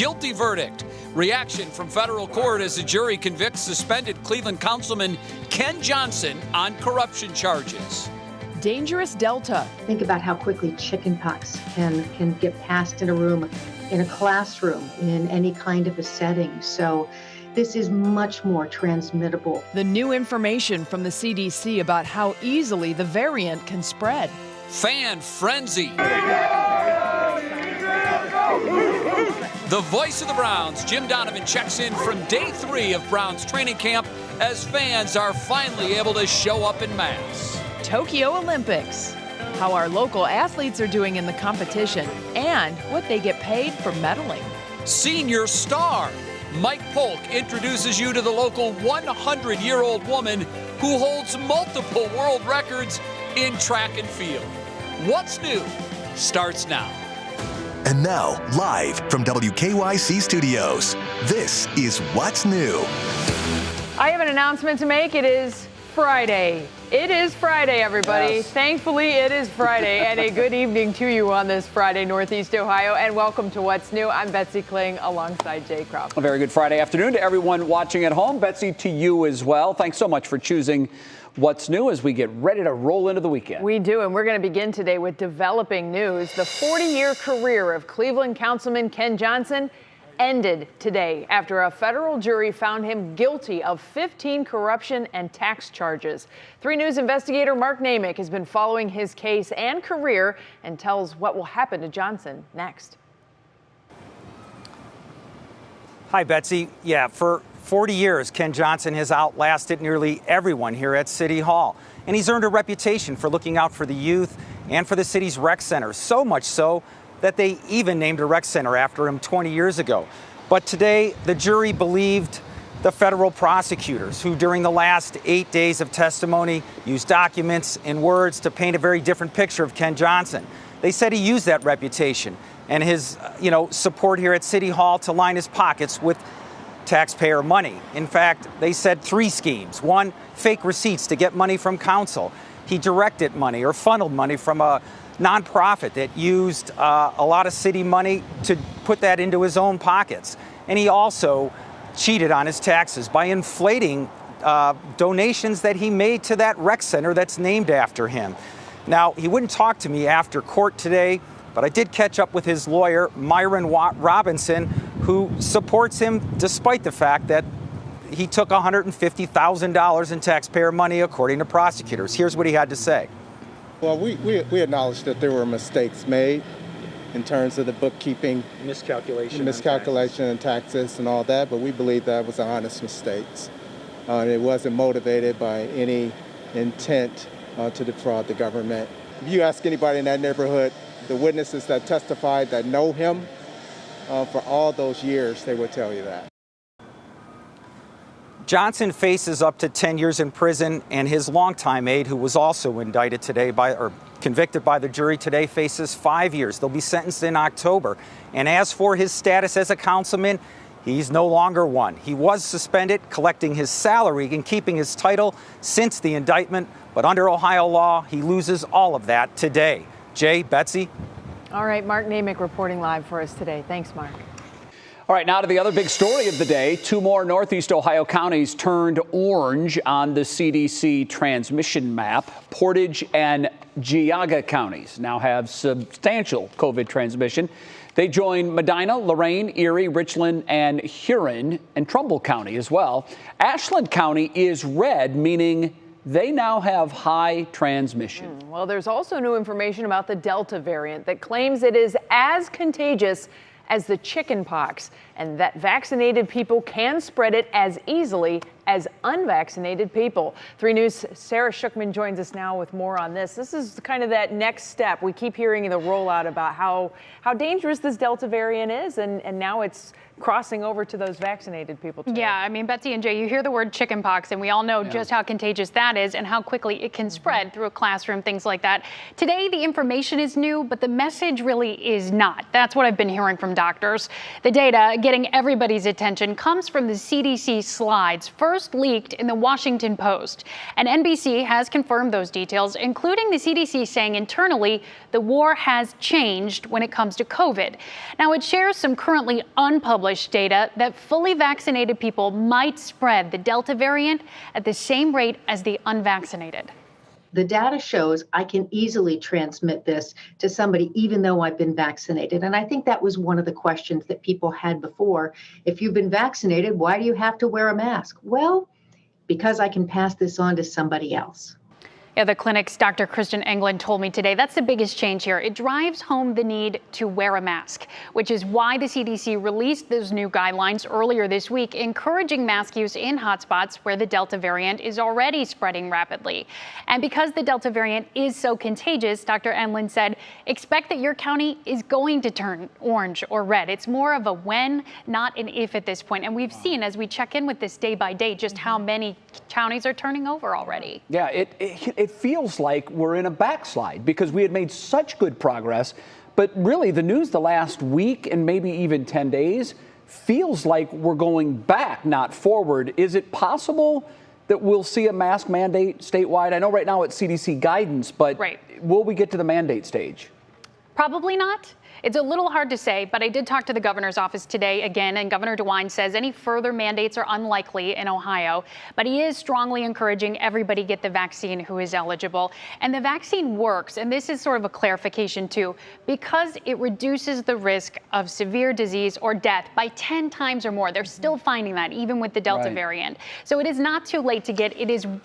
guilty verdict. Reaction from federal court as the jury convicts suspended Cleveland councilman Ken Johnson on corruption charges. Dangerous Delta. Think about how quickly chickenpox can get passed in a room, in a classroom, in any kind of a setting. So this is much more transmittable. The new information from the CDC about how easily the variant can spread. Fan frenzy. The voice of the Browns, Jim Donovan, checks in from day 3 of Browns training camp as fans are finally able to show up en masse. Tokyo Olympics. How our local athletes are doing in the competition and what they get paid for medaling. Senior star. Mike Polk introduces you to the local 100-year-old woman who holds multiple world records in track and field. What's New starts now. And now, live from WKYC Studios, this is What's New. I have an announcement to make. It is Friday. It is Friday, everybody. Yes. Thankfully, it is Friday, and a good evening to you on this Friday, Northeast Ohio, and welcome to What's New. I'm Betsy Kling alongside Jay Croft. A very good Friday afternoon to everyone watching at home. Betsy, to you as well. Thanks so much for choosing What's New as we get ready to roll into the weekend. We do, and we're going to begin today with developing news. The 40-year career of Cleveland councilman Ken Johnson ended today after a federal jury found him guilty of 15 corruption and tax charges. 3 News investigator Mark Namick has been following his case and career and tells what will happen to Johnson next. Hi, Betsy. Yeah, for 40 years, Ken Johnson has outlasted nearly everyone here at City Hall. And he's earned a reputation for looking out for the youth and for the city's rec center, so much so that they even named a rec center after him 20 years ago. But today, the jury believed the federal prosecutors, who during the last 8 days of testimony used documents and words to paint a very different picture of Ken Johnson. They said he used that reputation and his support here at City Hall to line his pockets with taxpayer money. In fact, they said 3 schemes. 1, fake receipts to get money from council. He directed money or funneled money from a nonprofit that used a lot of city money to put that into his own pockets. And he also cheated on his taxes by inflating donations that he made to that rec center that's named after him. Now, he wouldn't talk to me after court today, but I did catch up with his lawyer, Myron Robinson, who supports him despite the fact that he took $150,000 in taxpayer money, according to prosecutors. Here's what he had to say. Well, we acknowledge that there were mistakes made in terms of the bookkeeping, miscalculation and taxes and all that, but we believe that was honest mistakes. It wasn't motivated by any intent to defraud the government. If you ask anybody in that neighborhood, the witnesses that testified that know him for all those years, they would tell you that. Johnson faces up to 10 years in prison, and his longtime aide, who was also indicted today convicted by the jury today, faces 5 years. They'll be sentenced in October. And as for his status as a councilman, he's no longer one. He was suspended, collecting his salary and keeping his title since the indictment. But under Ohio law, he loses all of that today. Jay, Betsy. All right, Mark Namick reporting live for us today. Thanks, Mark. All right, now to the other big story of the day. 2 more Northeast Ohio counties turned orange on the CDC transmission map. Portage and Geauga counties now have substantial COVID transmission. They join Medina, Lorain, Erie, Richland, and Huron, and Trumbull County as well. Ashland County is red, meaning they now have high transmission. Well, there's also new information about the Delta variant that claims it is as contagious as the chickenpox, and that vaccinated people can spread it as easily as unvaccinated people. 3 News' Sarah Shookman joins us now with more on this. This is kind of that next step. We keep hearing the rollout about how dangerous this Delta variant is, and now it's crossing over to those vaccinated people too. Yeah, I mean, Betsy and Jay, you hear the word chickenpox, and we all know just how contagious that is and how quickly it can spread through a classroom, things like that. Today, the information is new, but the message really is not. That's what I've been hearing from doctors. The data getting everybody's attention comes from the CDC slides, first leaked in the Washington Post. And NBC has confirmed those details, including the CDC saying internally the war has changed when it comes to COVID. Now, it shares some currently unpublished data that fully vaccinated people might spread the Delta variant at the same rate as the unvaccinated. The data shows I can easily transmit this to somebody even though I've been vaccinated. And I think that was one of the questions that people had before. If you've been vaccinated, why do you have to wear a mask? Well, because I can pass this on to somebody else. Yeah, the clinic's Dr. Kristen Englund told me today that's the biggest change here. It drives home the need to wear a mask, which is why the CDC released those new guidelines earlier this week, encouraging mask use in hotspots where the Delta variant is already spreading rapidly. And because the Delta variant is so contagious, Dr. Englund said, expect that your county is going to turn orange or red. It's more of a when, not an if at this point. And we've seen as we check in with this day by day just how many counties are turning over already. Yeah, it feels like we're in a backslide because we had made such good progress, but really the news the last week and maybe even 10 days feels like we're going back, not forward. Is it possible that we'll see a mask mandate statewide? I know right now it's CDC guidance, but will we get to the mandate stage? Probably not. It's a little hard to say, but I did talk to the governor's office today again, and Governor DeWine says any further mandates are unlikely in Ohio, but he is strongly encouraging everybody get the vaccine who is eligible. And the vaccine works, and this is sort of a clarification too, because it reduces the risk of severe disease or death by 10 times or more. They're still finding that even with the Delta variant. So it is not too late to get.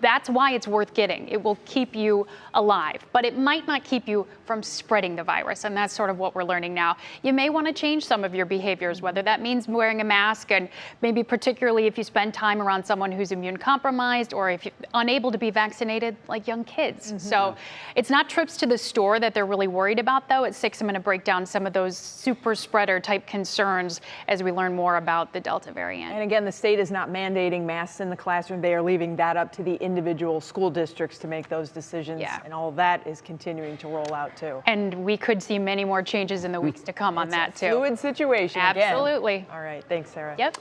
That's why it's worth getting. It will keep you alive, but it might not keep you from spreading the virus, and that's sort of what we're learning now. You may want to change some of your behaviors, whether that means wearing a mask, and maybe particularly if you spend time around someone who's immune compromised or if you're unable to be vaccinated, like young kids. So it's not trips to the store that they're really worried about, though. At 6, I'm going to break down some of those super spreader type concerns as we learn more about the Delta variant. And again, the state is not mandating masks in the classroom. They are leaving that up to the individual school districts to make those decisions. And all that is continuing to roll out too. And we could see many more changes in the weeks to come on that too. Fluid situation. Absolutely. Again. All right. Thanks, Sarah. Yep.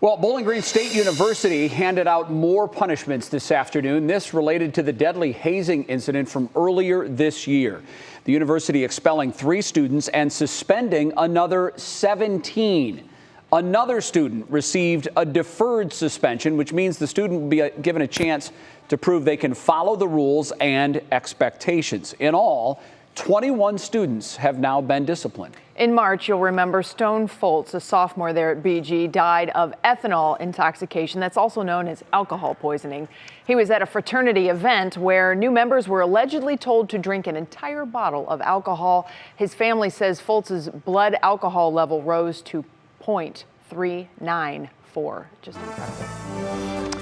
Well, Bowling Green State University handed out more punishments this afternoon. This related to the deadly hazing incident from earlier this year. The university expelling 3 students and suspending another 17. Another student received a deferred suspension, which means the student will be given a chance to prove they can follow the rules and expectations. In all, 21 students have now been disciplined. In March, you'll remember Stone Foltz, a sophomore there at BG, died of ethanol intoxication. That's also known as alcohol poisoning. He was at a fraternity event where new members were allegedly told to drink an entire bottle of alcohol. His family says Foltz's blood alcohol level rose to 0.394. Just incredible.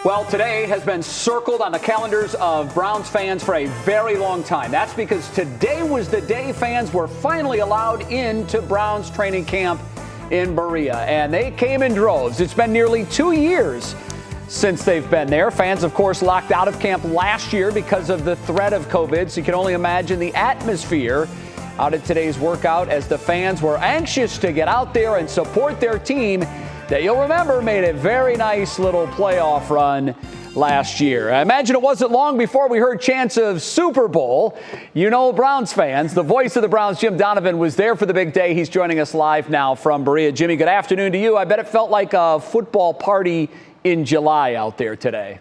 Well, today has been circled on the calendars of Browns fans for a very long time. That's because today was the day fans were finally allowed into Browns training camp in Berea, and they came in droves. It's been nearly 2 years since they've been there. Fans, of course, locked out of camp last year because of the threat of COVID, so you can only imagine the atmosphere out at today's workout as the fans were anxious to get out there and support their team that you'll remember made a very nice little playoff run last year. I imagine it wasn't long before we heard chants of Super Bowl. You know, Browns fans, the voice of the Browns, Jim Donovan, was there for the big day. He's joining us live now from Berea. Jimmy, good afternoon to you. I bet it felt like a football party in July out there today.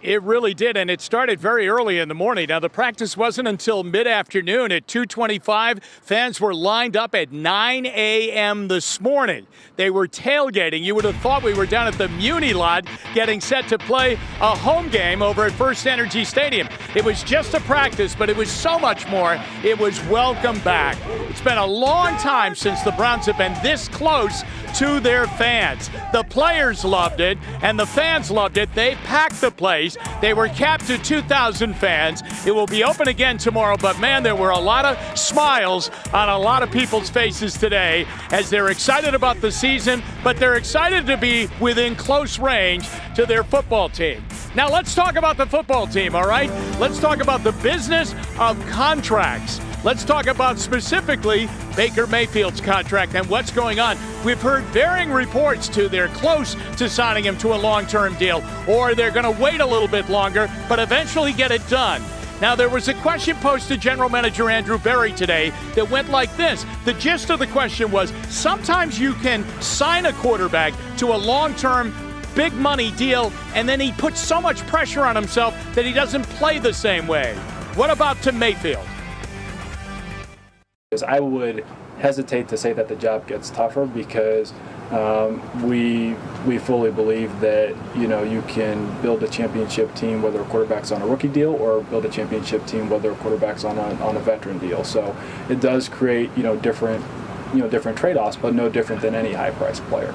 It really did, and it started very early in the morning. Now, the practice wasn't until mid-afternoon at 2:25. Fans were lined up at 9 a.m. this morning. They were tailgating. You would have thought we were down at the Muni lot getting set to play a home game over at First Energy Stadium. It was just a practice, but it was so much more. It was welcome back. It's been a long time since the Browns have been this close to their fans. The players loved it, and the fans loved it. They packed the place. days. They were capped at 2,000 fans. It will be open again tomorrow, but man, there were a lot of smiles on a lot of people's faces today as they're excited about the season, but they're excited to be within close range to their football team. Now let's talk about the football team, all right? Let's talk about the business of contracts. Let's talk about specifically Baker Mayfield's contract and what's going on. We've heard varying reports to they're close to signing him to a long-term deal, or they're going to wait a little bit longer, but eventually get it done. Now, there was a question posed to General Manager Andrew Berry today that went like this. The gist of the question was, sometimes you can sign a quarterback to a long-term big money deal, and then he puts so much pressure on himself that he doesn't play the same way. What about to Mayfield? I would hesitate to say that the job gets tougher because we fully believe that you can build a championship team whether a quarterback's on a rookie deal or build a championship team whether a quarterback's on a veteran deal. So it does create different trade-offs, but no different than any high-priced player.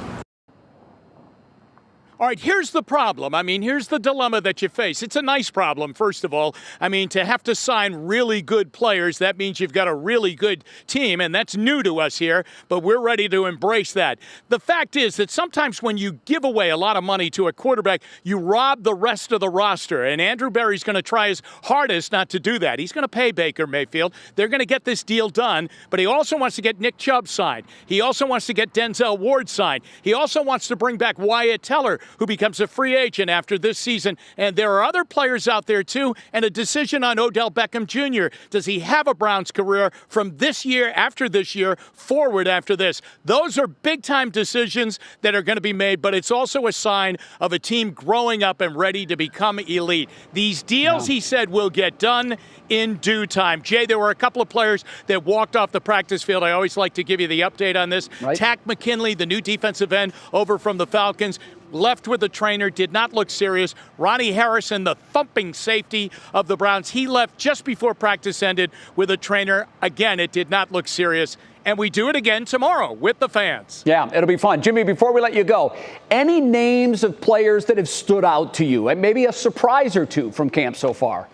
All right, here's the problem. I mean, here's the dilemma that you face. It's a nice problem, first of all. I mean, to have to sign really good players, that means you've got a really good team, and that's new to us here, but we're ready to embrace that. The fact is that sometimes when you give away a lot of money to a quarterback, you rob the rest of the roster, and Andrew Berry's going to try his hardest not to do that. He's going to pay Baker Mayfield. They're going to get this deal done, but he also wants to get Nick Chubb signed. He also wants to get Denzel Ward signed. He also wants to bring back Wyatt Teller, who becomes a free agent after this season. And there are other players out there, too, and a decision on Odell Beckham Jr. Does he have a Browns career from this year, after this year, forward after this? Those are big-time decisions that are going to be made, but it's also a sign of a team growing up and ready to become elite. These deals, he said, will get done in due time. Jay, there were a couple of players that walked off the practice field. I always like to give you the update on this. Right. Tack McKinley, the new defensive end over from the Falcons, left with the trainer, did not look serious. Ronnie Harrison, the thumping safety of the Browns, he left just before practice ended with a trainer. Again, it did not look serious. And we do it again tomorrow with the fans. Yeah, it'll be fun. Jimmy, before we let you go, any names of players that have stood out to you? And maybe a surprise or two from camp so far?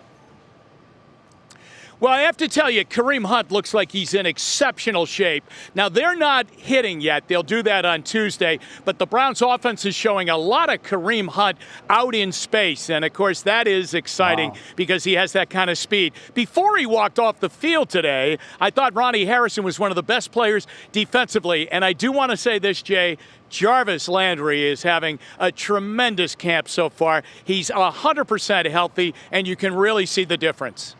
Well, I have to tell you, Kareem Hunt looks like he's in exceptional shape. Now, they're not hitting yet. They'll do that on Tuesday. But the Browns offense is showing a lot of Kareem Hunt out in space. And, of course, that is exciting because he has that kind of speed. Before he walked off the field today, I thought Ronnie Harrison was one of the best players defensively. And I do want to say this, Jay. Jarvis Landry is having a tremendous camp so far. He's 100% healthy, and you can really see the difference.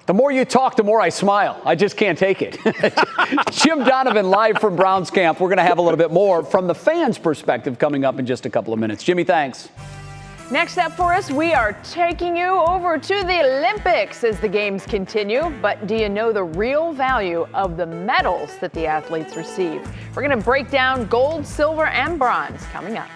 The more you talk, the more I smile. I just can't take it. Jim Donovan live from Browns camp. We're going to have a little bit more from the fans' perspective coming up in just a couple of minutes. Jimmy, thanks. Next up for us, we are taking you over to the Olympics as the games continue. But do you know the real value of the medals that the athletes receive? We're going to break down gold, silver, and bronze coming up.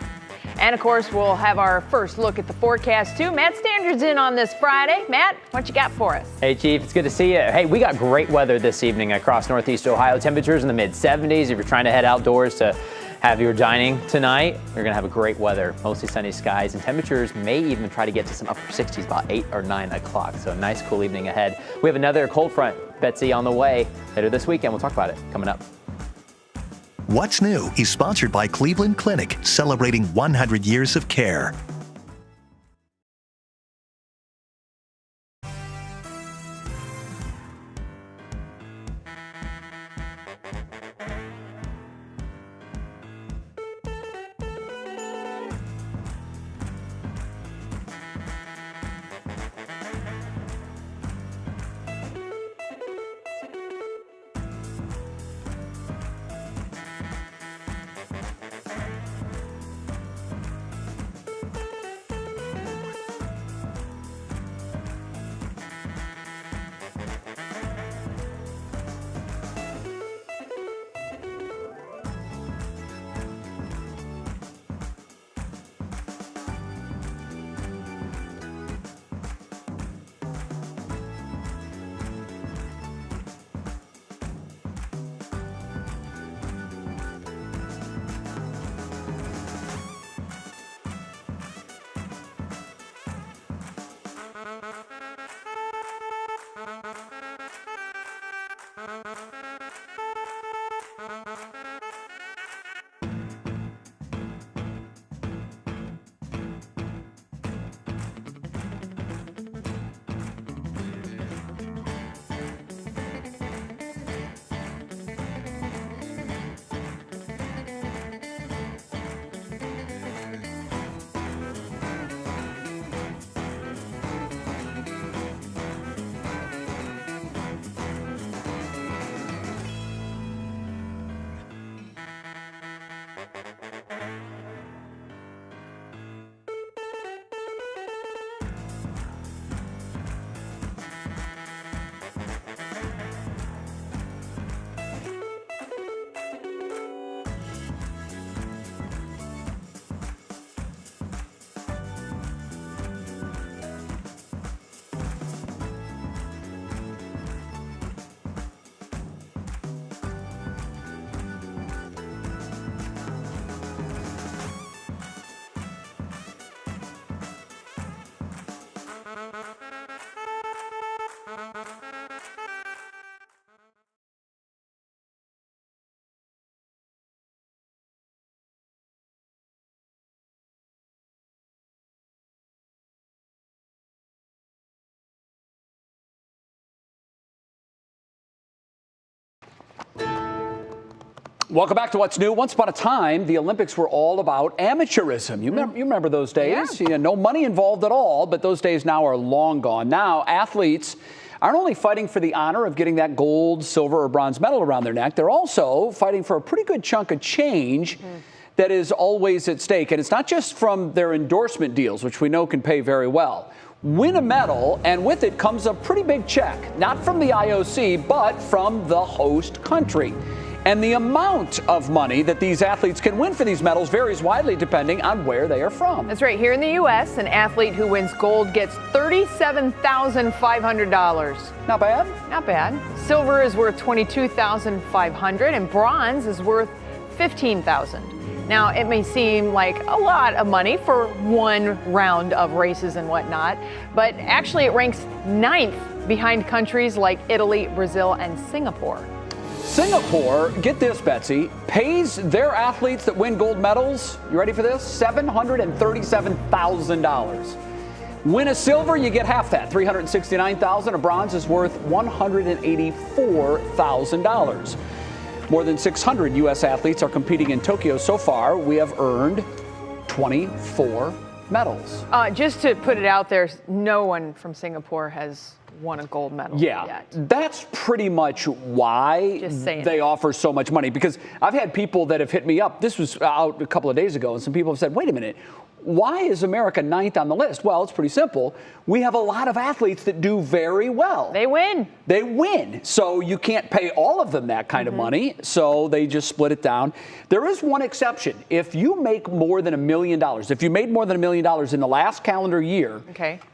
And, of course, we'll have our first look at the forecast, too. Matt Standard's in on this Friday. Matt, what you got for us? Hey, Chief. It's good to see you. Hey, we got great weather this evening across Northeast Ohio. Temperatures in the mid-70s. If you're trying to head outdoors to have your dining tonight, you're going to have a great weather. Mostly sunny skies, and temperatures may even try to get to some upper 60s about 8 or 9 o'clock. So a nice, cool evening ahead. We have another cold front, Betsy, on the way later this weekend. We'll talk about it coming up. What's New is sponsored by Cleveland Clinic, celebrating 100 years of care. Welcome back to What's New. Once upon a time, the Olympics were all about amateurism. You remember those days? Yeah. No money involved at all, but those days now are long gone. Now, athletes aren't only fighting for the honor of getting that gold, silver, or bronze medal around their neck, they're also fighting for a pretty good chunk of change that is always at stake. And it's not just from their endorsement deals, which we know can pay very well. Win a medal, and with it comes a pretty big check, not from the IOC, but from the host country. And the amount of money that these athletes can win for these medals varies widely depending on where they are from. That's right. Here in the U.S., an athlete who wins gold gets $37,500. Not bad? Not bad. Silver is worth $22,500, and bronze is worth $15,000. Now, it may seem like a lot of money for one round of races and whatnot, but actually it ranks 9th behind countries like Italy, Brazil, and Singapore. Singapore, get this, Betsy, pays their athletes that win gold medals, you ready for this? $737,000. Win a silver, you get half that, $369,000. A bronze is worth $184,000. More than 600 U.S. athletes are competing in Tokyo so far. We have earned 24 medals. Just to put it out there, no one from Singapore has won a gold medal yet. That's pretty much why they offer so much money. Because I've had people that have hit me up. This was out a couple of days ago, and some people have said, wait a minute, why is America 9th on the list? Well, it's pretty simple. We have a lot of athletes that do very well. They win. They win. So you can't pay all of them that kind of money. So they just split it down. There is one exception. If you make more than $1 million, if you made more than $1 million in the last calendar year,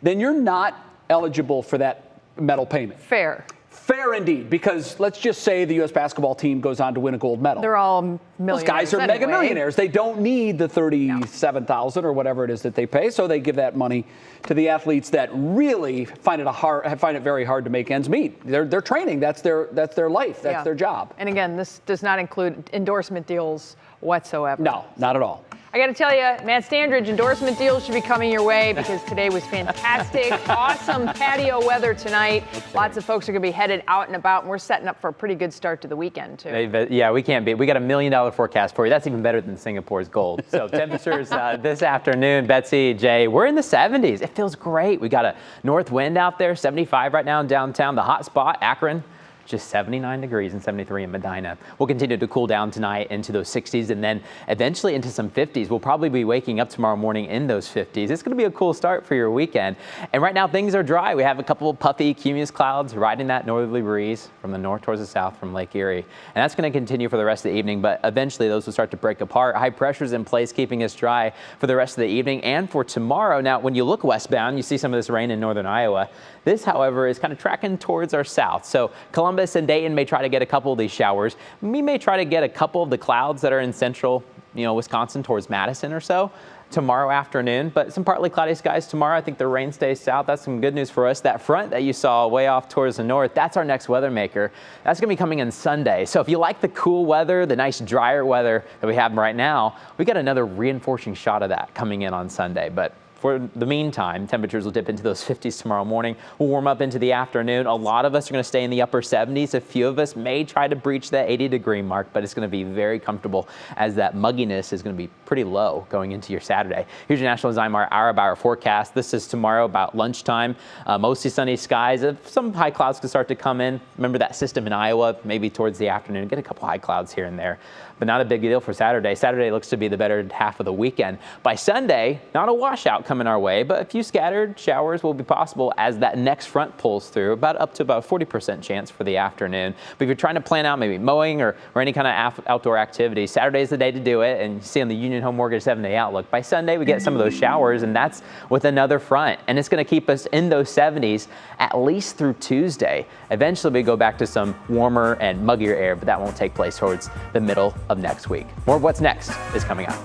then you're not eligible for that medal payment. Fair. Fair indeed, because let's just say the U.S. basketball team goes on to win a gold medal. They're all millionaires. Those guys are mega millionaires. They don't need the $37,000 or whatever it is that they pay, so they give that money to the athletes that really find it very hard to make ends meet. They're training. That's their life. That's their job. And again, this does not include endorsement deals whatsoever. No, not at all. I got to tell you, Matt Standridge, endorsement deals should be coming your way because today was fantastic. Awesome patio weather tonight. Lots of folks are going to be headed out and about, and we're setting up for a pretty good start to the weekend, too. Yeah, we can't beat. We got $1 million forecast for you. That's even better than Singapore's gold. So temperatures this afternoon, Betsy, Jay, we're in the 70s. It feels great. We got a north wind out there, 75 right now in downtown. The hot spot, Akron, just 79 degrees and 73 in Medina. We'll continue to cool down tonight into those 60s and then eventually into some 50s. We'll probably be waking up tomorrow morning in those 50s. It's going to be a cool start for your weekend. And right now things are dry. We have a couple of puffy cumulus clouds riding that northerly breeze from the north towards the south from Lake Erie. And that's going to continue for the rest of the evening, but eventually those will start to break apart. High pressure's in place, keeping us dry for the rest of the evening and for tomorrow. Now, when you look westbound, you see some of this rain in northern Iowa. This, however, is kind of tracking towards our south. So Columbus and Dayton may try to get a couple of these showers. We may try to get a couple of the clouds that are in central, Wisconsin towards Madison or so tomorrow afternoon, but some partly cloudy skies tomorrow. I think the rain stays south. That's some good news for us. That front that you saw way off towards the north, that's our next weather maker. That's going to be coming in Sunday. So if you like the cool weather, the nice drier weather that we have right now, we got another reinforcing shot of that coming in on Sunday. But for the meantime, temperatures will dip into those 50s tomorrow morning. We'll warm up into the afternoon. A lot of us are going to stay in the upper 70s. A few of us may try to breach that 80-degree mark, but it's going to be very comfortable as that mugginess is going to be pretty low going into your Saturday. Here's your National Design hour-by-hour forecast. This is tomorrow about lunchtime. Mostly sunny skies. Some high clouds can start to come in. Remember that system in Iowa, maybe towards the afternoon. Get a couple high clouds here and there, but not a big deal for Saturday. Saturday looks to be the better half of the weekend. By Sunday, not a washout coming our way, but a few scattered showers will be possible as that next front pulls through, up to about 40% chance for the afternoon. But if you're trying to plan out maybe mowing or any kind of outdoor activity, Saturday is the day to do it. And you see on the Union Home Mortgage 7-day outlook, by Sunday we get some of those showers, and that's with another front. And it's going to keep us in those 70s at least through Tuesday. Eventually we go back to some warmer and muggier air, but that won't take place towards the middle of next week. More of what's next is coming up.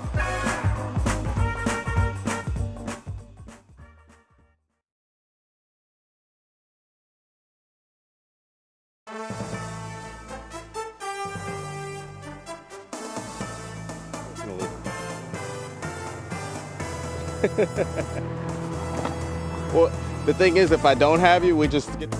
Well, the thing is, if I don't have you, we just get...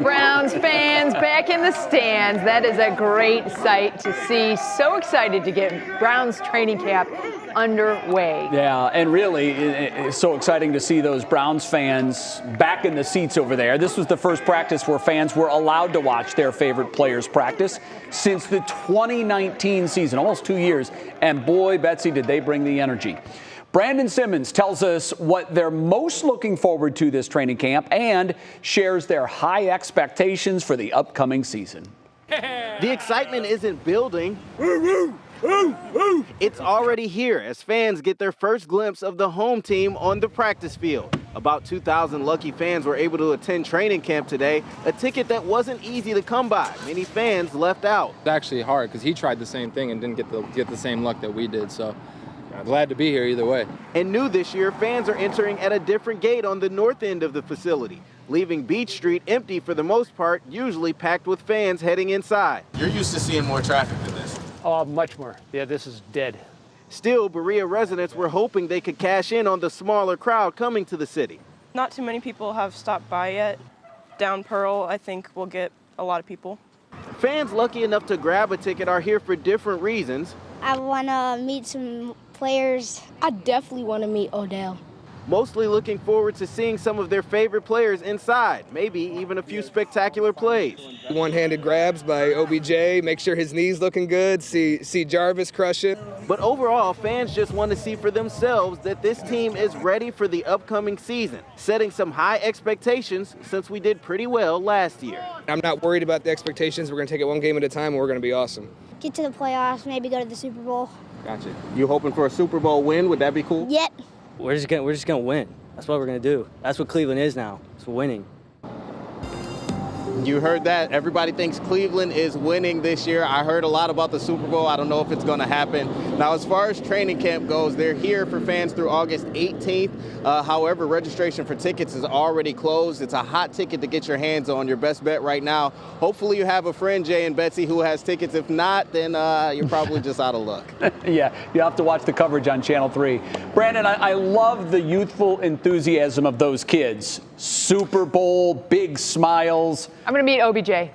Browns fans back in the stands. That is a great sight to see. So excited to get Browns training camp underway. Yeah, and really, it's so exciting to see those Browns fans back in the seats over there. This was the first practice where fans were allowed to watch their favorite players practice since the 2019 season, almost 2 years. And boy, Betsy, did they bring the energy. Brandon Simmons tells us what they're most looking forward to this training camp and shares their high expectations for the upcoming season. The excitement isn't building. It's already here as fans get their first glimpse of the home team on the practice field. About 2,000 lucky fans were able to attend training camp today, a ticket that wasn't easy to come by. Many fans left out. It's actually hard because he tried the same thing and didn't get the same luck that we did. So I'm glad to be here either way. And new this year, fans are entering at a different gate on the north end of the facility, leaving Beach Street empty for the most part, usually packed with fans heading inside. You're used to seeing more traffic than this. Oh, much more. Yeah, this is dead. Still, Berea residents were hoping they could cash in on the smaller crowd coming to the city. Not too many people have stopped by yet. Down Pearl, I think we'll get a lot of people. Fans lucky enough to grab a ticket are here for different reasons. I want to meet some players. I definitely want to meet Odell. Mostly looking forward to seeing some of their favorite players inside, maybe even a few spectacular plays. One-handed grabs by OBJ, make sure his knee's looking good, see Jarvis crush it. But overall, fans just want to see for themselves that this team is ready for the upcoming season, setting some high expectations since we did pretty well last year. I'm not worried about the expectations. We're going to take it one game at a time and we're going to be awesome. Get to the playoffs, maybe go to the Super Bowl. Gotcha. You hoping for a Super Bowl win? Would that be cool? Yep. We're just gonna win. That's what we're gonna do. That's what Cleveland is now. It's winning. You heard that. Everybody thinks Cleveland is winning this year. I heard a lot about the Super Bowl. I don't know if it's going to happen. Now, as far as training camp goes, they're here for fans through August 18th. However, registration for tickets is already closed. It's a hot ticket to get your hands on. Your best bet right now. Hopefully you have a friend, Jay and Betsy, who has tickets. If not, then you're probably just out of luck. Yeah, you have to watch the coverage on Channel 3. Brandon, I love the youthful enthusiasm of those kids. Super Bowl, big smiles. I'm going to meet OBJ.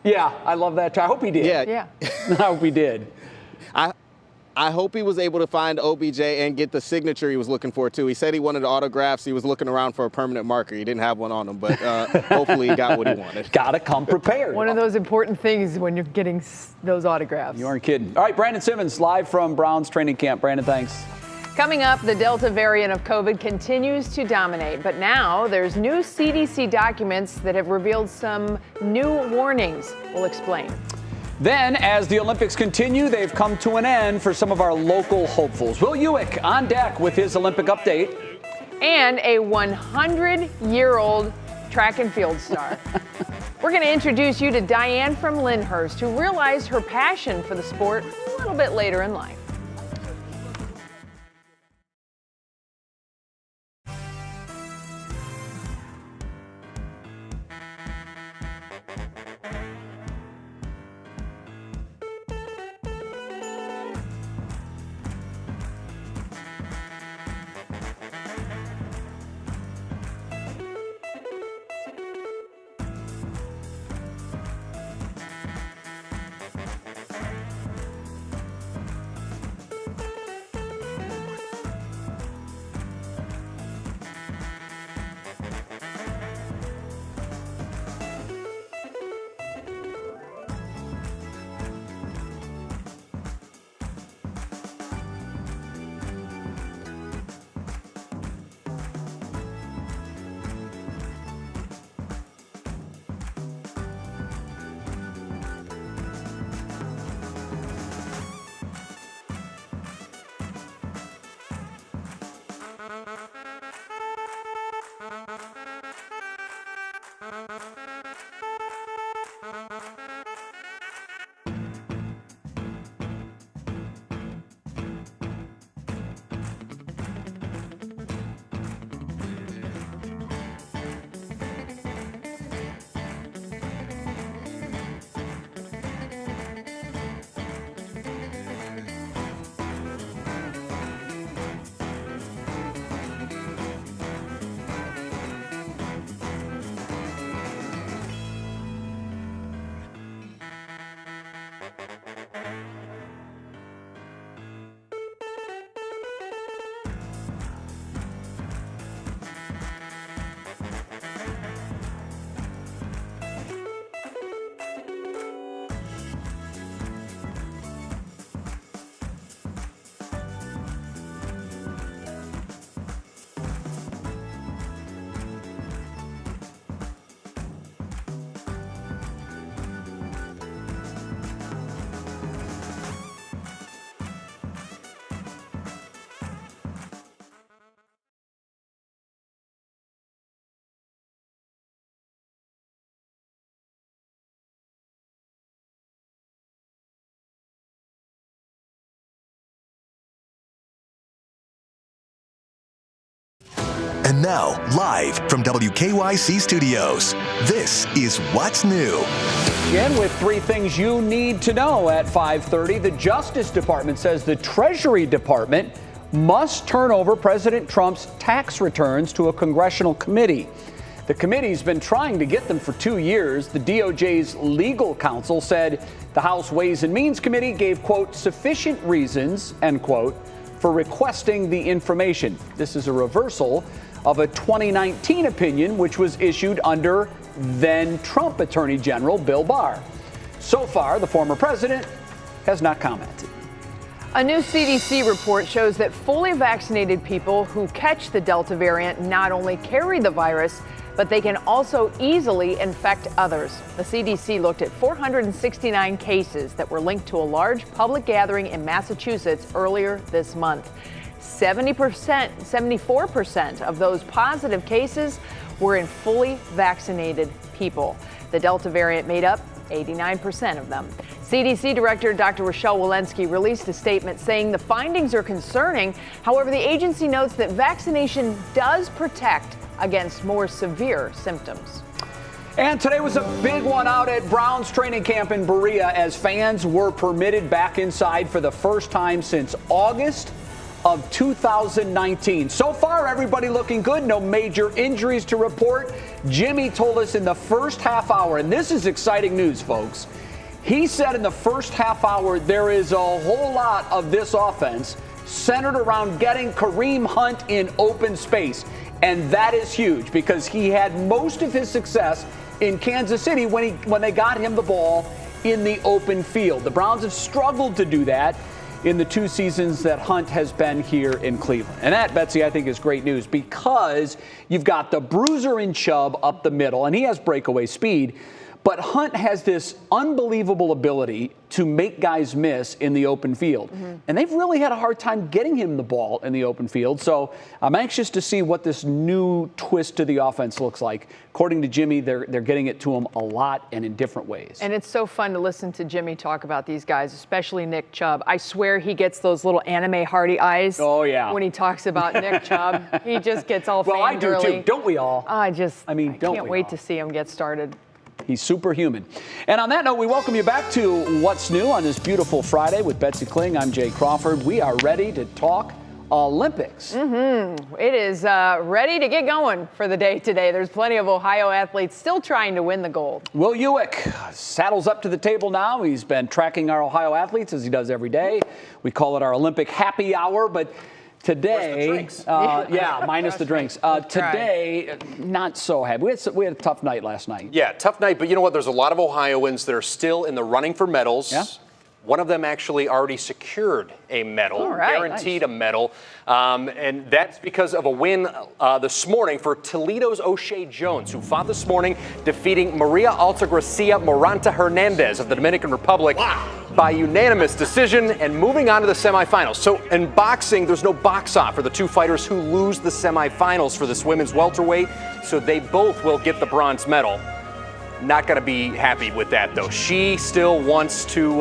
Yeah, I love that. I hope he did. Yeah. I hope he did. I hope he was able to find OBJ and get the signature he was looking for, too. He said he wanted autographs. He was looking around for a permanent marker. He didn't have one on him, but hopefully he got what he wanted. Got to come prepared. One of those important things when you're getting those autographs. You aren't kidding. All right, Brandon Simmons, live from Browns training camp. Brandon, thanks. Coming up, the Delta variant of COVID continues to dominate, but now there's new CDC documents that have revealed some new warnings. We'll explain. Then, as the Olympics continue, they've come to an end for some of our local hopefuls. Will Ewick on deck with his Olympic update. And a 100-year-old track and field star. We're going to introduce you to Diane from Lyndhurst, who realized her passion for the sport a little bit later in life. And now, live from WKYC Studios, this is What's New. Again, with 3 things you need to know at 5:30, the Justice Department says the Treasury Department must turn over President Trump's tax returns to a congressional committee. The committee's been trying to get them for 2 years. The DOJ's legal counsel said the House Ways and Means Committee gave, quote, sufficient reasons, end quote, for requesting the information. This is a reversal of a 2019 opinion, which was issued under then Trump Attorney General Bill Barr. So far, the former president has not commented. A new CDC report shows that fully vaccinated people who catch the Delta variant not only carry the virus, but they can also easily infect others. The CDC looked at 469 cases that were linked to a large public gathering in Massachusetts earlier this month. 74% of those positive cases were in fully vaccinated people. The Delta variant made up 89% of them. CDC Director Dr. Rochelle Walensky released a statement saying the findings are concerning. However, the agency notes that vaccination does protect against more severe symptoms. And today was a big one out at Browns training camp in Berea as fans were permitted back inside for the first time since August of 2019. So far, everybody looking good. No major injuries to report. Jimmy told us in the first half hour, and this is exciting news, folks. He said in the first half hour, there is a whole lot of this offense centered around getting Kareem Hunt in open space. And that is huge because he had most of his success in Kansas City when they got him the ball in the open field. The Browns have struggled to do that in the 2 seasons that Hunt has been here in Cleveland. And that, Betsy, I think is great news because you've got the bruiser in Chubb up the middle, and he has breakaway speed. But Hunt has this unbelievable ability to make guys miss in the open field. And they've really had a hard time getting him the ball in the open field. So I'm anxious to see what this new twist to the offense looks like. According to Jimmy, they're getting it to him a lot and in different ways. And it's so fun to listen to Jimmy talk about these guys, especially Nick Chubb. I swear he gets those little anime Hardy eyes. Oh, yeah. When he talks about Nick Chubb. He just gets all well, I do too. Don't we all? I can't wait to see him get started. He's superhuman. And on that note, we welcome you back to What's New on this beautiful Friday with Betsy Kling. I'm Jay Crawford. We are ready to talk Olympics. It is ready to get going for the day today. There's plenty of Ohio athletes still trying to win the gold. Will Ewick saddles up to the table now. He's been tracking our Ohio athletes as he does every day. We call it our Olympic happy hour, but today, minus the drinks. Today, not so happy. We had a tough night last night. Yeah, tough night, but you know what? There's a lot of Ohioans that are still in the running for medals. Yeah. One of them actually already secured a medal, guaranteed a medal, and that's because of a win this morning for Toledo's O'Shea Jones, who fought this morning, defeating Maria Altagracia Moranta Hernandez of the Dominican Republic by unanimous decision and moving on to the semifinals. So in boxing, there's no box-off for the 2 fighters who lose the semifinals for this women's welterweight, so they both will get the bronze medal. Not going to be happy with that, though. She still wants to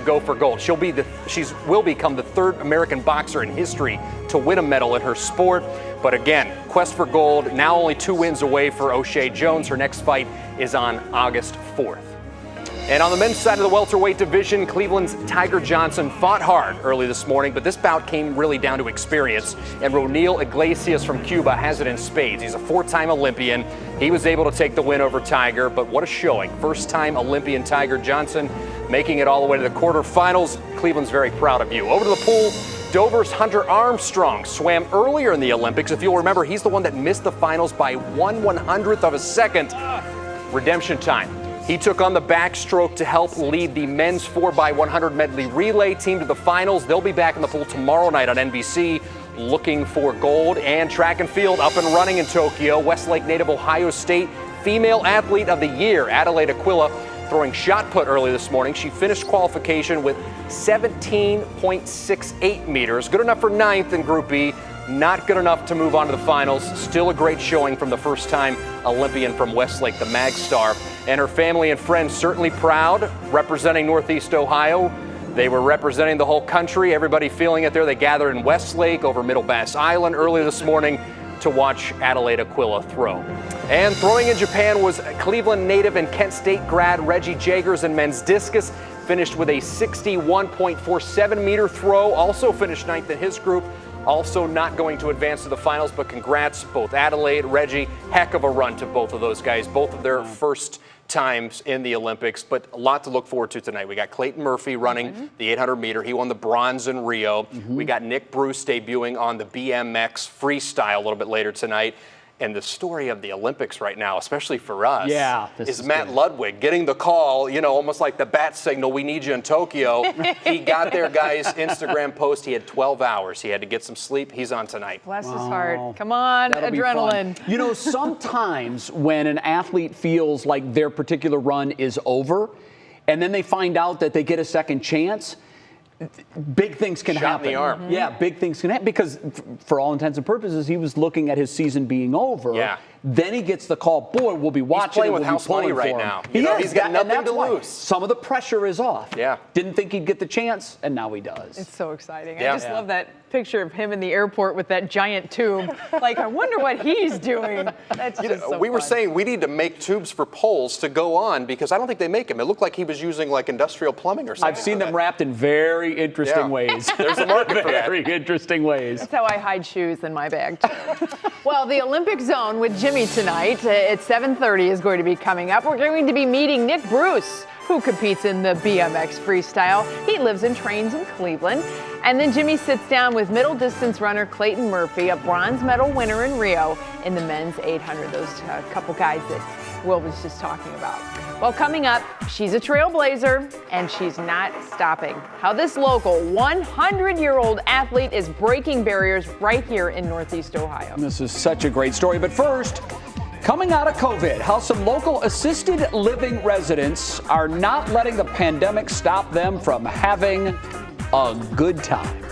go for gold. She will become the 3rd American boxer in history to win a medal in her sport. But again, quest for gold, now only 2 wins away for O'Shea Jones. Her next fight is on August 4th. And on the men's side of the welterweight division, Cleveland's Tiger Johnson fought hard early this morning, but this bout came really down to experience. And Ronil Iglesias from Cuba has it in spades. He's a 4-time Olympian. He was able to take the win over Tiger, but what a showing. First-time Olympian Tiger Johnson making it all the way to the quarterfinals. Cleveland's very proud of you. Over to the pool. Dover's Hunter Armstrong swam earlier in the Olympics. If you'll remember, he's the one that missed the finals by 1/100th of a second. Redemption time. He took on the backstroke to help lead the men's 4x100 medley relay team to the finals. They'll be back in the pool tomorrow night on NBC looking for gold. And track and field up and running in Tokyo. Westlake native Ohio State Female Athlete of the Year, Adelaide Aquila, throwing shot put early this morning. She finished qualification with 17.68 meters. Good enough for 9th in Group B. Not good enough to move on to the finals. Still a great showing from the first-time Olympian from Westlake, the Mag Star. And her family and friends certainly proud, representing Northeast Ohio. They were representing the whole country. Everybody feeling it there. They gathered in Westlake over Middle Bass Island early this morning to to watch Adelaide Aquila throw. And throwing in Japan was Cleveland native and Kent State grad Reggie Jagers in men's discus. Finished with a 61.47 meter throw. Also finished ninth in his group. Also not going to advance to the finals, but congrats, both Adelaide, Reggie. Heck of a run to both of those guys. Both of their first times in the Olympics, but a lot to look forward to tonight. We got Clayton Murphy running the 800 meter. He won the bronze in Rio. We got Nick Bruce debuting on the BMX freestyle a little bit later tonight. And the story of the Olympics right now, especially for us, is Matt Ludwig getting the call, you know, almost like the bat signal, we need you in Tokyo. He got there, guys. Instagram post, he had 12 hours. He had to get some sleep. He's on tonight. Bless his heart. Come on, adrenaline. You know, sometimes when an athlete feels like their particular run is over, and then they find out that they get a second chance, big things can happen. Shot in the arm. Yeah, big things can happen because for all intents and purposes, he was looking at his season being over. Yeah. Then he gets the call, boy, we'll be watching. He's playing with we'll house money right now. You know, he's got nothing to lose. Some of the pressure is off. Yeah. Didn't think he'd get the chance, and now he does. It's so exciting. Yeah. I just love that picture of him in the airport with that giant tube. Like, I wonder what he's doing. That's just so we were fun. saying we need to make tubes for poles to go on because I don't think they make them. It looked like he was using like industrial plumbing or something. I've seen them wrapped in very interesting ways. There's a market for that. Very interesting ways. That's how I hide shoes in my bag. Well, the Olympic Zone with Jimmy tonight at 7:30 is going to be coming up. We're going to be meeting Nick Bruce, who competes in the BMX freestyle. He lives and trains in Cleveland. And then Jimmy sits down with middle distance runner Clayton Murphy, a bronze medal winner in Rio in the men's 800. Those couple guys that Will was just talking about. Well, coming up, she's a trailblazer and she's not stopping. How this local 100-year-old athlete is breaking barriers right here in Northeast Ohio. This is such a great story. But first, coming out of COVID, how some local assisted living residents are not letting the pandemic stop them from having a good time.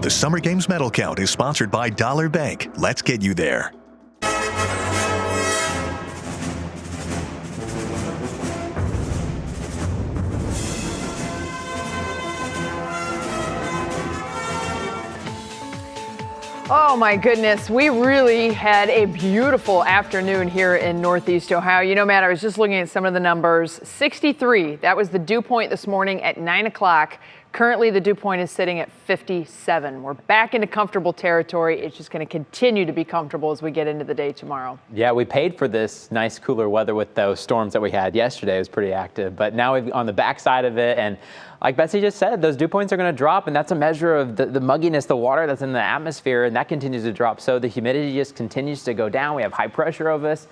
The Summer Games medal count is sponsored by DollarBank. Let's get you there. Oh my goodness, we really had a beautiful afternoon here in Northeast Ohio. You know, Matt, I was just looking at some of the numbers. 63, that was the dew point this morning at 9 o'clock. Currently, the dew point is sitting at 57. We're back into comfortable territory. It's just going to continue to be comfortable as we get into the day tomorrow. Yeah, we paid for this nice cooler weather with those storms that we had yesterday. It was pretty active, but now we're on the backside of it, and like Betsy just said, those dew points are going to drop, and that's a measure of the mugginess, the water that's in the atmosphere, and that continues to drop. So the humidity just continues to go down. We have high pressure over us.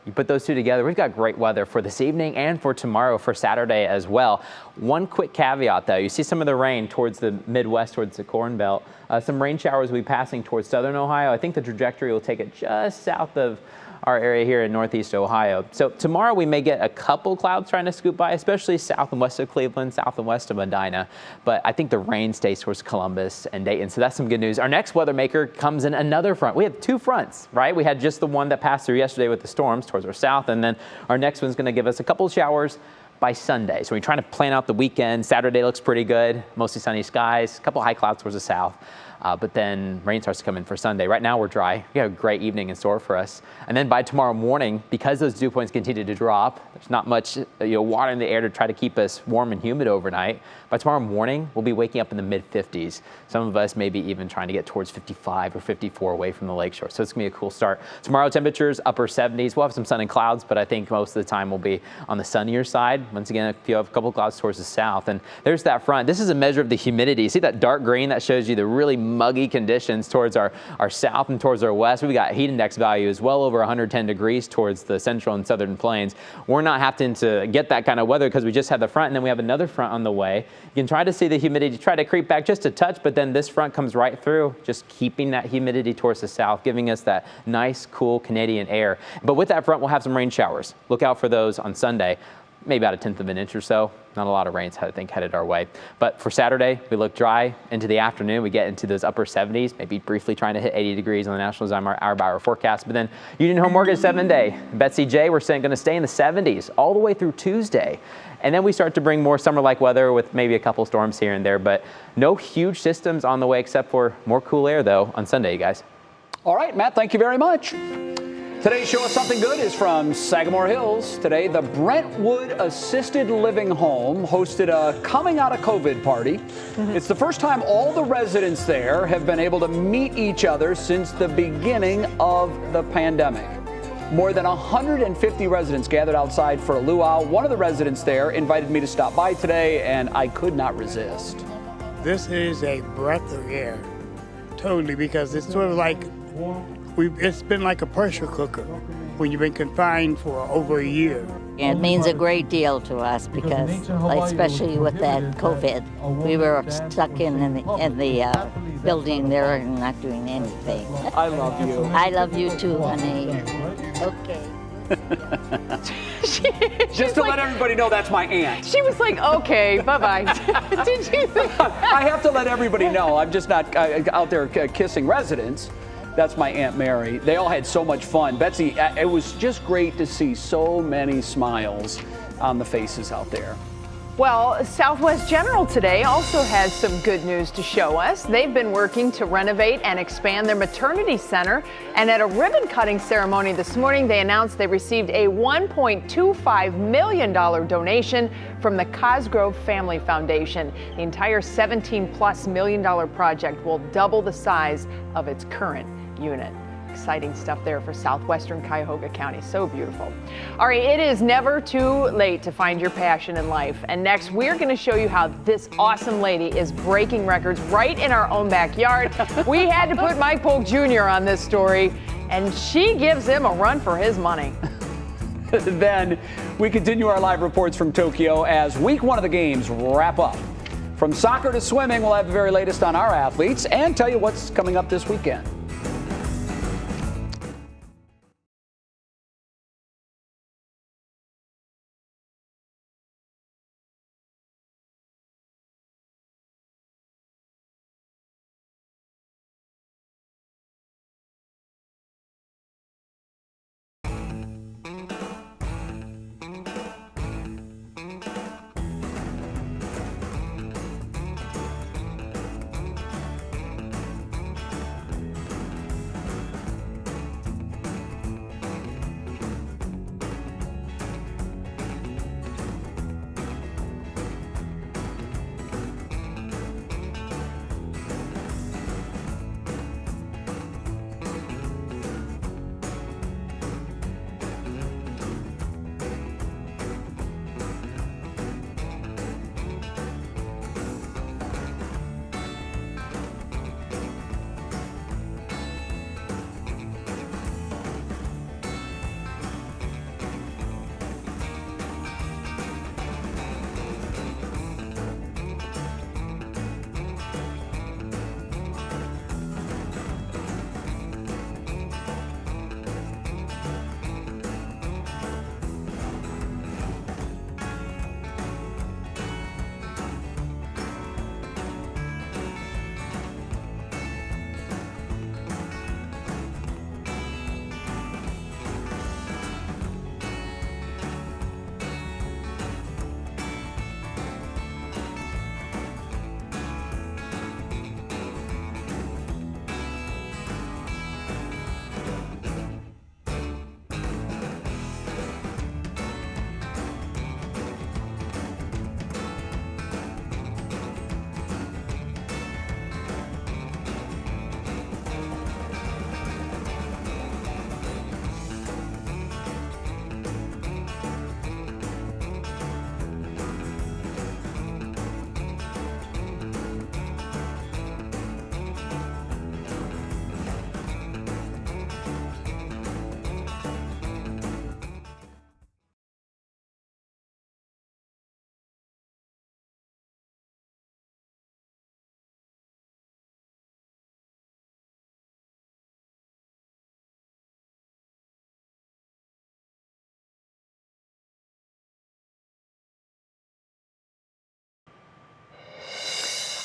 You put those two together, we've got great weather for this evening and for tomorrow, for Saturday as well. One quick caveat, though. You see some of the rain towards the Midwest, towards the Corn Belt. Some rain showers will be passing towards southern Ohio. I think the trajectory will take it just south of our area here in Northeast Ohio. So tomorrow we may get a couple clouds trying to scoop by, especially south and west of Cleveland, south and west of Medina. But I think the rain stays towards Columbus and Dayton. So that's some good news. Our next weather maker comes in another front. We have two fronts, right? We had just the one that passed through yesterday with the storms towards our south. And then our next one's going to give us a couple showers by Sunday. So we're trying to plan out the weekend. Saturday looks pretty good. Mostly sunny skies, a couple high clouds towards the south. But then rain starts to come in for Sunday. Right now we're dry. We have a great evening in store for us. And then by tomorrow morning, because those dew points continue to drop, there's not much water in the air to try to keep us warm and humid overnight. By tomorrow morning, we'll be waking up in the mid-50s. Some of us may be even trying to get towards 55 or 54 away from the lakeshore. So it's going to be a cool start. Tomorrow temperatures, upper 70s. We'll have some sun and clouds, but I think most of the time we'll be on the sunnier side. Once again, if you have a couple clouds towards the south. And there's that front. This is a measure of the humidity. See that dark green? That shows you the really muggy conditions towards our south and towards our west. We've got heat index values well over 110 degrees towards the central and southern plains. We're not having to get that kind of weather because we just had the front, and then we have another front on the way. You can try to see the humidity try to creep back just a touch, but then this front comes right through, just keeping that humidity towards the south, giving us that nice, cool Canadian air. But with that front, we'll have some rain showers. Look out for those on Sunday. Maybe about 1/10 of an inch or so. Not a lot of rains, I think, headed our way. But for Saturday, we look dry. Into the afternoon, we get into those upper 70s, maybe briefly trying to hit 80 degrees on the National hour-by-hour forecast. But then Union Home Mortgage 7-day. Betsy J, we're going to stay in the 70s all the way through Tuesday. And then we start to bring more summer-like weather with maybe a couple storms here and there. But no huge systems on the way except for more cool air, though, on Sunday, you guys. All right, Matt, thank you very much. Today's Show Us Something Good is from Sagamore Hills. Today, the Brentwood Assisted Living Home hosted a coming out of COVID party. It's the first time all the residents there have been able to meet each other since the beginning of the pandemic. More than 150 residents gathered outside for a luau. One of the residents there invited me to stop by today, and I could not resist. This is a breath of air, totally, because it's sort of like it's been like a pressure cooker when you've been confined for over a year. It means a great deal to us because, especially with that COVID, we were stuck in the building there and not doing anything. I love you. I love you too, honey. Okay. Just to let everybody know, that's my aunt. She was like, okay, bye-bye. Did you think I have to let everybody know. I'm just not out there kissing residents. That's my Aunt Mary. They all had so much fun. Betsy, it was just great to see so many smiles on the faces out there. Well, Southwest General today also has some good news to show us. They've been working to renovate and expand their maternity center. And at a ribbon-cutting ceremony this morning, they announced they received a $1.25 million donation from the Cosgrove Family Foundation. The entire $17+ million project will double the size of its current unit. Exciting stuff there for southwestern Cuyahoga County. So beautiful. All right, it is never too late to find your passion in life. And next, we're going to show you how this awesome lady is breaking records right in our own backyard. We had to put Mike Polk Jr. on this story, and she gives him a run for his money. Then we continue our live reports from Tokyo as week one of the games wrap up. From soccer to swimming, we'll have the very latest on our athletes and tell you what's coming up this weekend.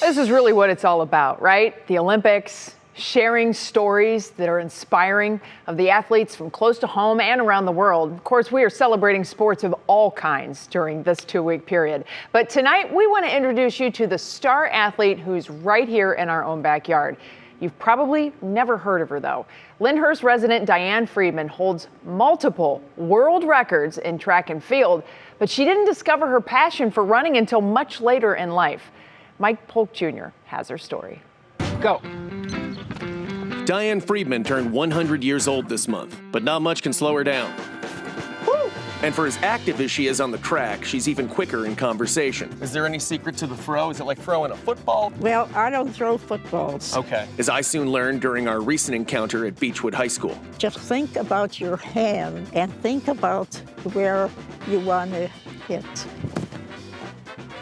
This is really what it's all about, right? The Olympics, sharing stories that are inspiring of the athletes from close to home and around the world. Of course, we are celebrating sports of all kinds during this 2-week period. But tonight, we want to introduce you to the star athlete who's right here in our own backyard. You've probably never heard of her, though. Lyndhurst resident Diane Friedman holds multiple world records in track and field, but she didn't discover her passion for running until much later in life. Mike Polk Jr. has her story. Go. Diane Friedman turned 100 years old this month, but not much can slow her down. Woo! And for as active as she is on the track, she's even quicker in conversation. Is there any secret to the throw? Is it like throwing a football? Well, I don't throw footballs. Okay. As I soon learned during our recent encounter at Beechwood High School. Just think about your hand and think about where you want to hit.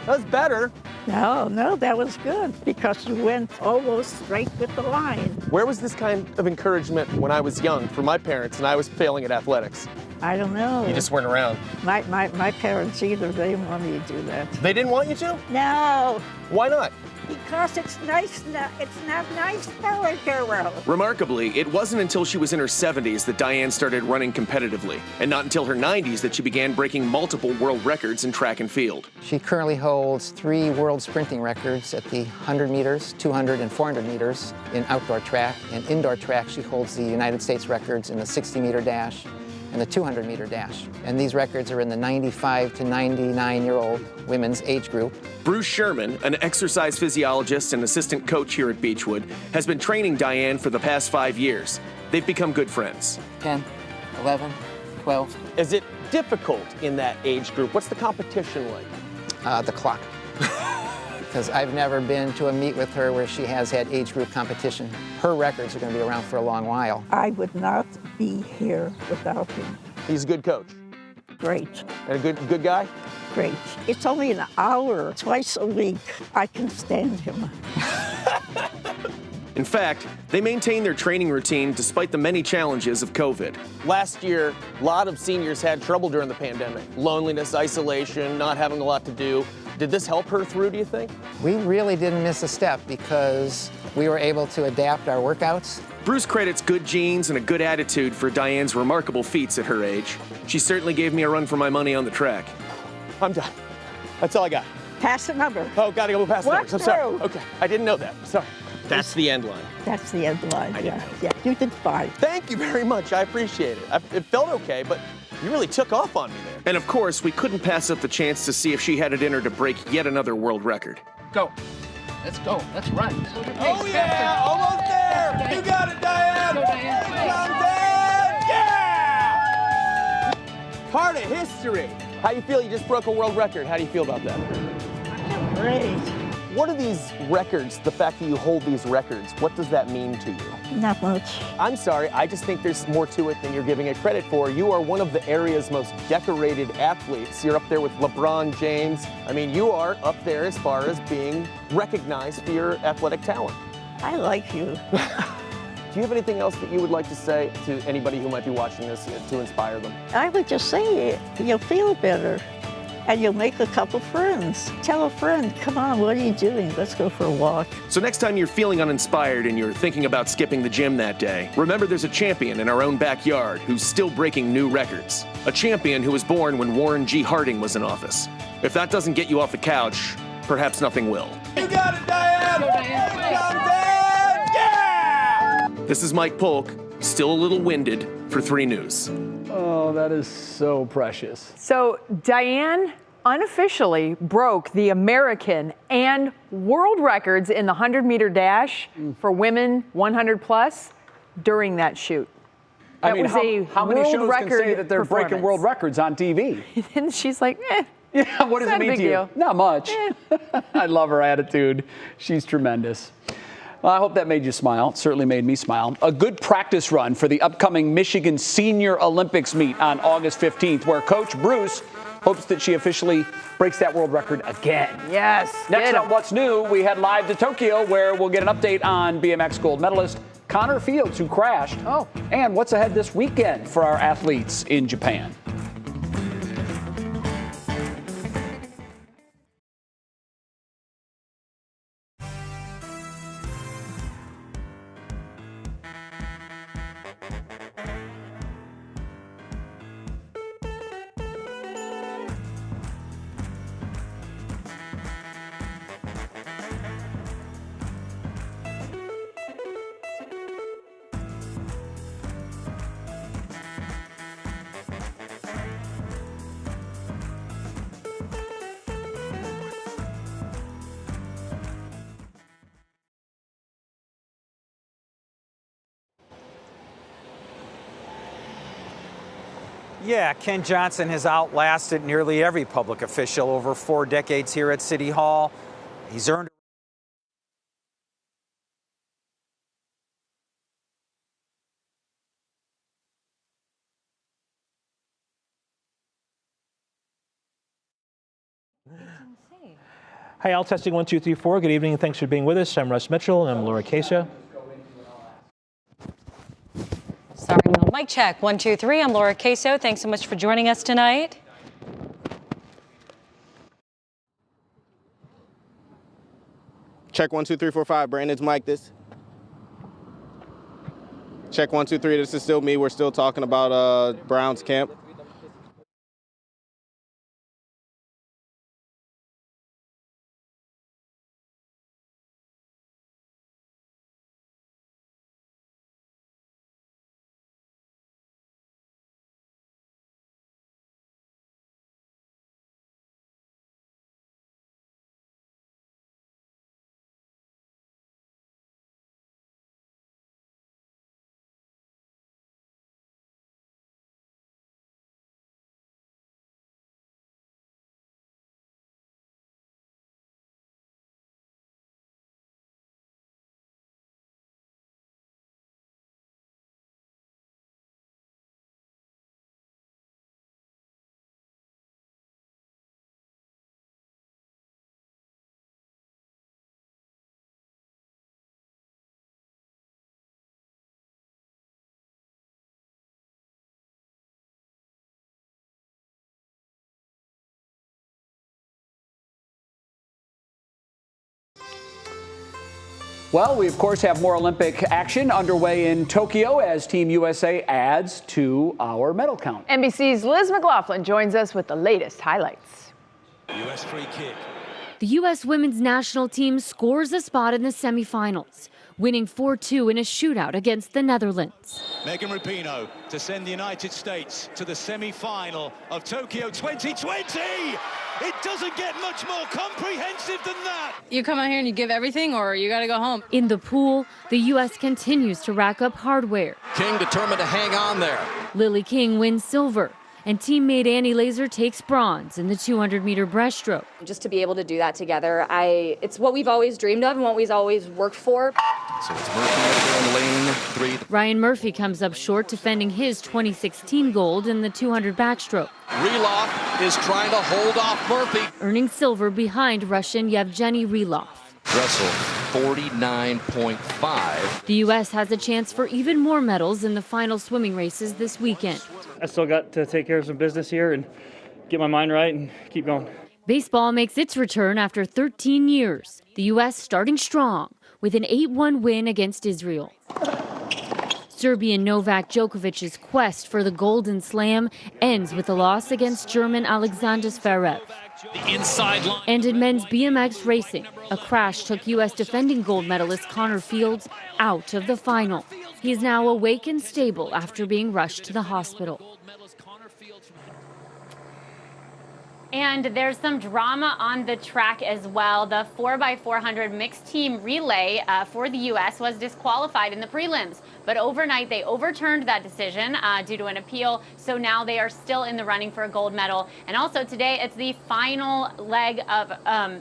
That's better. No, that was good because you went almost straight with the line. Where was this kind of encouragement when I was young from my parents and I was failing at athletics? I don't know. You just weren't around. My parents either, they didn't want me to do that. They didn't want you to? No. Why not? Because it's not nice for a girl. Remarkably, it wasn't until she was in her 70s that Diane started running competitively, and not until her 90s that she began breaking multiple world records in track and field. She currently holds 3 world sprinting records at the 100 meters, 200, and 400 meters in outdoor track. And indoor track, she holds the United States records in the 60-meter dash and the 200-meter dash. And these records are in the 95 to 99-year-old women's age group. Bruce Sherman, an exercise physiologist and assistant coach here at Beechwood, has been training Diane for the past 5 years. They've become good friends. 10, 11, 12. Is it difficult in that age group? What's the competition like? The clock. Because I've never been to a meet with her where she has had age group competition. Her records are going to be around for a long while. I would not be here without him. He's a good coach. Great. And a good guy? Great. It's only an hour, twice a week. I can stand him. In fact, they maintain their training routine despite the many challenges of COVID. Last year, a lot of seniors had trouble during the pandemic. Loneliness, isolation, not having a lot to do. Did this help her through, do you think? We really didn't miss a step because we were able to adapt our workouts. Bruce credits good genes and a good attitude for Diane's remarkable feats at her age. She certainly gave me a run for my money on the track. I'm done. That's all I got. Pass the number. Oh, gotta go past the numbers. I'm sorry. No. Okay, I didn't know that. Sorry. That's the end line. That's the end line, I yeah. You did fine. Thank you very much. I appreciate it. It felt okay, but you really took off on me there. And of course, we couldn't pass up the chance to see if she had it in her to break yet another world record. Go. Let's go. Let's run. Oh, yeah! Almost there! You got it, Diane! Yeah! Part of history. How do you feel? You just broke a world record. How do you feel about that? Great. What are these records, the fact that you hold these records, what does that mean to you? Not much. I'm sorry, I just think there's more to it than you're giving it credit for. You are one of the area's most decorated athletes. You're up there with LeBron James. I mean, you are up there as far as being recognized for your athletic talent. I like you. Do you have anything else that you would like to say to anybody who might be watching this to inspire them? I would just say you'll feel better. And you'll make a couple friends. Tell a friend, come on, what are you doing? Let's go for a walk. So next time you're feeling uninspired and you're thinking about skipping the gym that day, remember there's a champion in our own backyard who's still breaking new records. A champion who was born when Warren G. Harding was in office. If that doesn't get you off the couch, perhaps nothing will. You got it, Diane! Yeah! This is Mike Polk, still a little winded, for 3 News. Oh, that is so precious. So Diane unofficially broke the American and world records in the 100-meter dash for women 100 plus during that shoot. I mean, how many shows can say that they're breaking world records on TV? And she's like, Yeah, what does it mean to you? Not much. I love her attitude. She's tremendous. Well, I hope that made you smile. It certainly made me smile. A good practice run for the upcoming Michigan Senior Olympics meet on August 15th, where Coach Bruce hopes that she officially breaks that world record again. Yes. Next on What's New, we head live to Tokyo, where we'll get an update on BMX gold medalist Connor Fields, who crashed. Oh. And what's ahead this weekend for our athletes in Japan. Yeah, Ken Johnson has outlasted nearly every public official over 4 decades here at City Hall. He's earned Hi, all. Testing 1, 2, 3, 4. Good evening. Thanks for being with us. I'm Russ Mitchell, and I'm Laura Queso. Sorry, no. Mic check. 1, 2, 3. I'm Laura Queso. Thanks so much for joining us tonight. Check 1, 2, 3, 4, 5. Brandon's mic this. Check 1, 2, 3. This is still me. We're still talking about Browns camp. Well, we, of course, have more Olympic action underway in Tokyo as Team USA adds to our medal count. NBC's Liz McLaughlin joins us with the latest highlights. U.S. free kick. The U.S. women's national team scores a spot in the semifinals, winning 4-2 in a shootout against the Netherlands. Megan Rapinoe to send the United States to the semi-final of Tokyo 2020. It doesn't get much more comprehensive than that. You come out here and you give everything, or you got to go home. In the pool, the U.S. continues to rack up hardware. King determined to hang on there. Lily King wins silver, and teammate Annie Laser takes bronze in the 200-meter breaststroke. Just to be able to do that together, it's what we've always dreamed of and what we've always worked for. So it's Murphy in lane 3. Ryan Murphy comes up short, defending his 2016 gold in the 200 backstroke. Rylov is trying to hold off Murphy. Earning silver behind Russian Yevgeny Rylov. Dressel 49.5. The U.S. has a chance for even more medals in the final swimming races this weekend. I still got to take care of some business here and get my mind right and keep going. Baseball makes its return after 13 years. The U.S. starting strong with an 8-1 win against Israel. Serbian Novak Djokovic's quest for the Golden Slam ends with a loss against German Alexander Zverev. The inside line. And in men's BMX racing, a crash took U.S. defending gold medalist Connor Fields out of the final. He is now awake and stable after being rushed to the hospital. And there's some drama on the track as well. The 4x400 mixed team relay for the U.S. was disqualified in the prelims. But overnight, they overturned that decision due to an appeal. So now they are still in the running for a gold medal. And also today, it's the final leg of,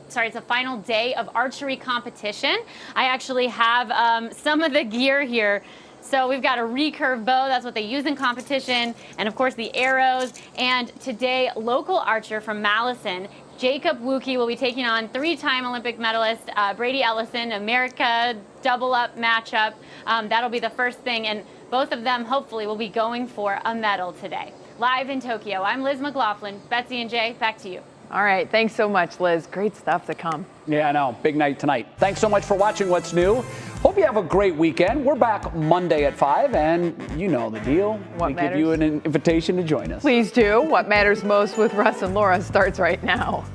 it's the final day of archery competition. I actually have some of the gear here. So we've got a recurve bow, that's what they use in competition, and of course the arrows. And today, local archer from Mallison, Jacob Wuki, will be taking on 3-time Olympic medalist Brady Ellison, America double-up matchup. That'll be the first thing, and both of them hopefully will be going for a medal today. Live in Tokyo, I'm Liz McLaughlin. Betsy and Jay, back to you. All right, thanks so much, Liz. Great stuff to come. Yeah, I know. Big night tonight. Thanks so much for watching What's New. Hope you have a great weekend. We're back Monday at 5, and you know the deal. We give you an invitation to join us. Please do. What Matters Most with Russ and Laura starts right now.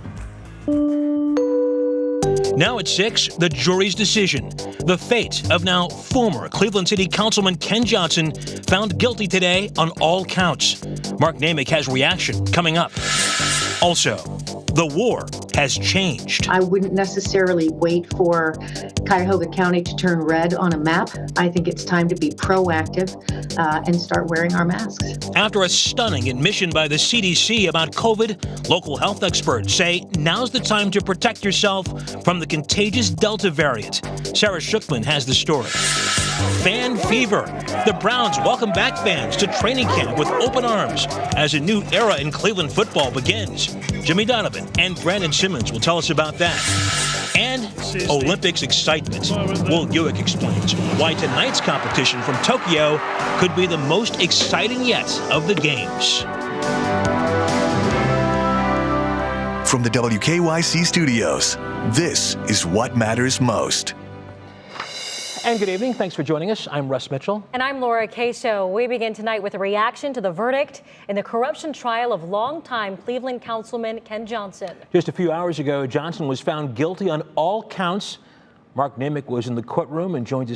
Now at 6, the jury's decision. The fate of now former Cleveland City Councilman Ken Johnson, found guilty today on all counts. Mark Namick has reaction coming up. Also, the war has changed. I wouldn't necessarily wait for Cuyahoga County to turn red on a map. I think it's time to be proactive and start wearing our masks. After a stunning admission by the CDC about COVID, local health experts say now's the time to protect yourself from the contagious Delta variant. Sarah Shookman has the story. Fan fever. The Browns welcome back fans to training camp with open arms as a new era in Cleveland football begins. Jimmy Donovan and Brandon Simmons will tell us about that. And Olympics excitement. Will Buick explains why tonight's competition from Tokyo could be the most exciting yet of the games. From the WKYC studios, this is What Matters Most. And good evening. Thanks for joining us. I'm Russ Mitchell. And I'm Laura Queso. We begin tonight with a reaction to the verdict in the corruption trial of longtime Cleveland councilman Ken Johnson. Just a few hours ago, Johnson was found guilty on all counts. Mark Nimick was in the courtroom and joins us